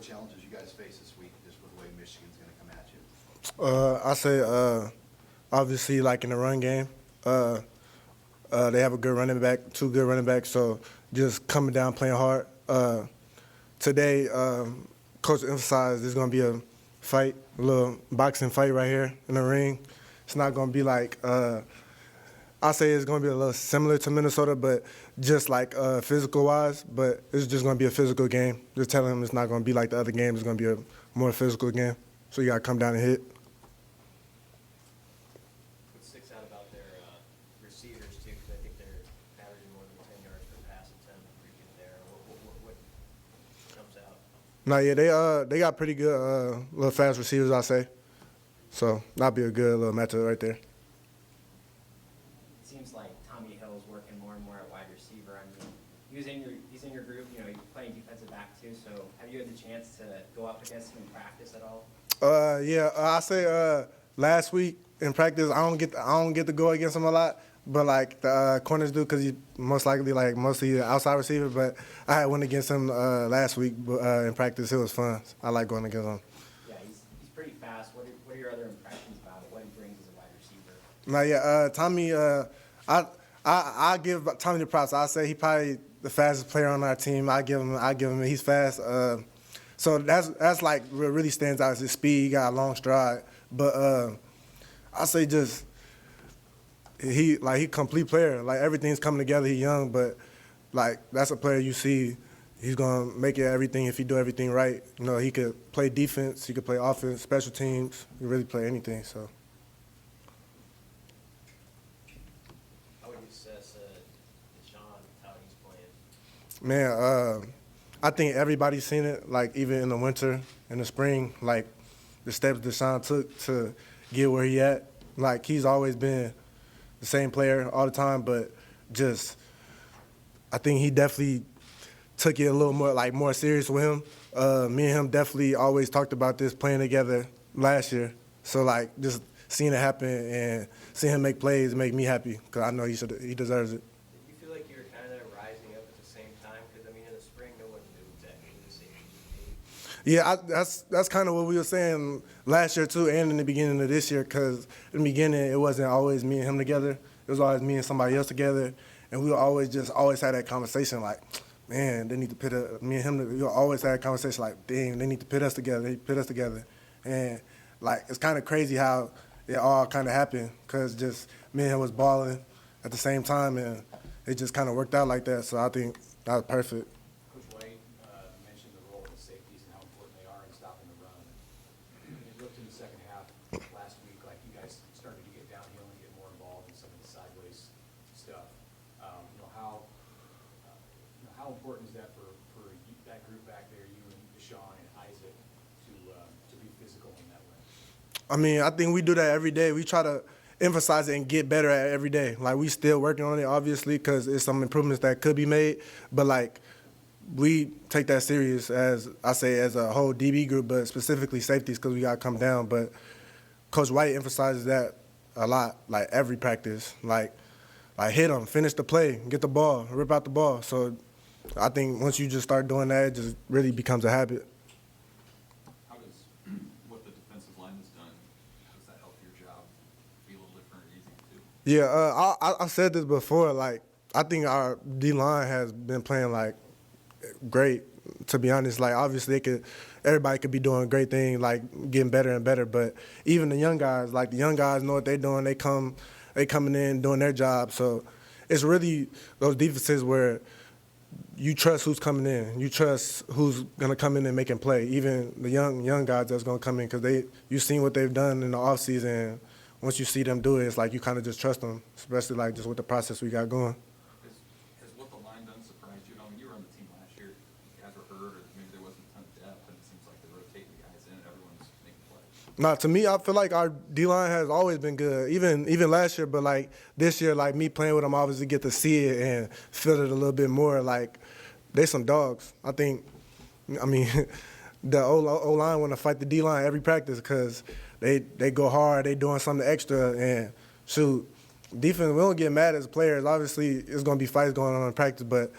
the challenges you guys face this week, just with the way Michigan's going to come at you? I say obviously like in the run game, they have a good running back, two good running backs. So just coming down, playing hard. Today, Coach emphasized there's going to be a fight, a little boxing fight right here in the ring. It's not going to be like I say it's going to be a little similar to Minnesota, but just like physical-wise. But it's just going to be a physical game. Just telling them it's not going to be like the other games. It's going to be a more physical game. So you got to come down and hit. What sticks out about their receivers, too, because I think they're averaging more than 10 yards per pass attempt there. What comes out? No, yeah, they got pretty good little fast receivers, I say. So that'd be a good little matchup right there. It seems like Tommy Hill's working more and more at wide receiver. I mean, he's in your group. You know, you're playing defensive back too. So have you had the chance to go up against him in practice at all? Yeah, I say last week in practice I don't get to go against him a lot, but like the corners do because he's most likely like mostly an outside receiver. But I had went against him last week in practice. It was fun. I like going against him. Yeah, he's pretty fast. What are your other impressions about it? What he brings as a wide receiver? Now, yeah, Tommy. I give Tommy the props. I say he probably the fastest player on our team. I give him. He's fast. So that's like what really stands out is his speed. He got a long stride. But I say just he complete player. Like everything's coming together. He's young, but like that's a player you see. He's gonna make it everything if he do everything right. You know, he could play defense. He could play offense, special teams. He really play anything. So. How would you assess Deshaun, how he's playing? Man, I think everybody's seen it, like even in the winter, in the spring, like the steps Deshaun took to get where he at. Like he's always been the same player all the time, but just I think he definitely took it a little more serious with him. Me and him definitely always talked about this playing together last year. So like just seeing it happen and seeing him make plays make me happy because I know he deserves it. Did you feel like you were kind of rising up at the same time? Because I mean, in the spring, no one knew exactly who the safety would be. Yeah, that's kind of what we were saying last year too, and in the beginning of this year. Because in the beginning, it wasn't always me and him together. It was always me and somebody else together, and we would always had that conversation like, man, they need to put me and him. We always had a conversation like, dang, they need to put us together. They put us together, and like it's kind of crazy how it all kind of happened because just me and him was balling at the same time, and it just kind of worked out like that. So I think that was perfect. Coach White mentioned the role of the safeties and how important they are in stopping the run. It looked in the second half last week like you guys started to get downhill and get more involved in some of the sideways stuff. How important is that for that group back there, you and Deshaun and Isaac, to be physical in that way? I mean, I think we do that every day. We try to emphasize it and get better at it every day. Like, we still working on it, obviously, because it's some improvements that could be made. But, like, we take that serious as, I say, as a whole DB group, but specifically safeties because we got to come down. But Coach White emphasizes that a lot, like, every practice. Like hit them, finish the play, get the ball, rip out the ball. So I think once you just start doing that, it just really becomes a habit. How does what the defensive line has done, how does that help your job be a little different or easy to do? Yeah, I said this before. Like, I think our D-line has been playing, like, great, to be honest. Like, obviously, everybody could be doing great things, like, getting better and better. But even the young guys, like, the young guys know what they're doing. They coming in, doing their job. So it's really those defenses where you trust who's coming in. You trust who's going to come in and making play. Even the young guys that's going to come in because you've seen what they've done in the offseason. Once you see them do it, it's like you kind of just trust them, especially like just with the process we got going. Has what the line done surprised you? I mean, you were on the team last year. You guys were hurt, or maybe there wasn't a ton of depth, and it seems like they're rotating the guys in and everyone's making plays. No, to me, I feel like our D-line has always been good, even last year. But, like, this year, like, me playing with them, I obviously get to see it and feel it a little bit more. Like, they some dogs. I mean, the O-line want to fight the D-line every practice because they go hard. They doing something extra. And, shoot, defense, we don't get mad as players. Obviously, it's going to be fights going on in practice. But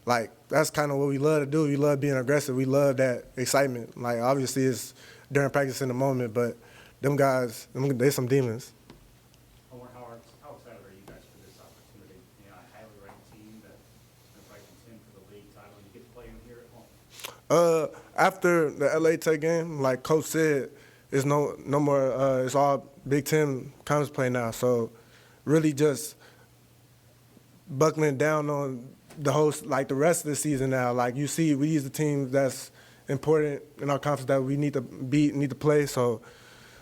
like that's kind of what we love to do. We love being aggressive. We love that excitement. Like obviously it's during practice in the moment, but them guys, they some demons. Omar, how excited are you guys for this opportunity? You know, a highly ranked team that's going to fight contend for the league title, and you get to play them here at home. After the LA Tech game, like Coach said, it's no more. It's all Big Ten conference play now. So really just buckling down on the the rest of the season now. Like you see, we use the teams that's important in our conference that we need to beat, need to play. So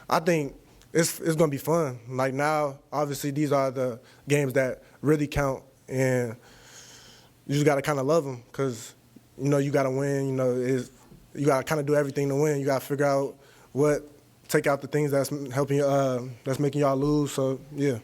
I think it's gonna be fun. Like now, obviously these are the games that really count, and you just gotta kind of love them because you know you gotta win. You know, you gotta kind of do everything to win. You gotta figure out take out the things that's helping you, that's making y'all lose. So yeah.